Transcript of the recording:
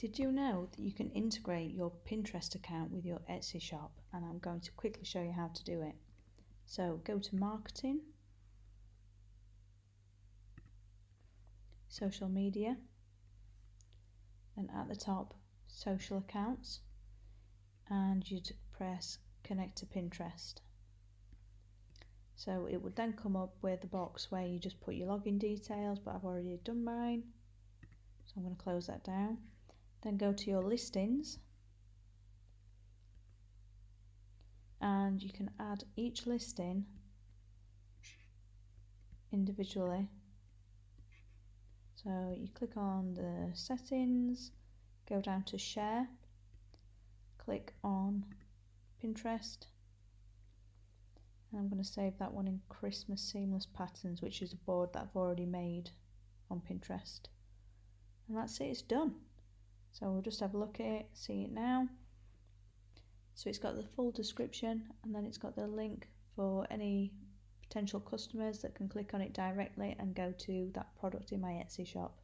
Did you know that you can integrate your Pinterest account with your Etsy shop? And I'm going to quickly show you how to do it. So go to Marketing, Social Media, and at the top, Social Accounts, and you'd press Connect to Pinterest. So it would then come up with the box where you just put your login details, but I've already done mine. So I'm going to close that down. Then go to your listings, and you can add each listing individually. So you click on the settings, go down to share, click on Pinterest, and I'm going to save that one in Christmas Seamless Patterns, which is a board that I've already made on Pinterest. And that's it, it's done. So we'll just have a look at it, see it now. So it's got the full description, and then it's got the link for any potential customers that can click on it directly and go to that product in my Etsy shop.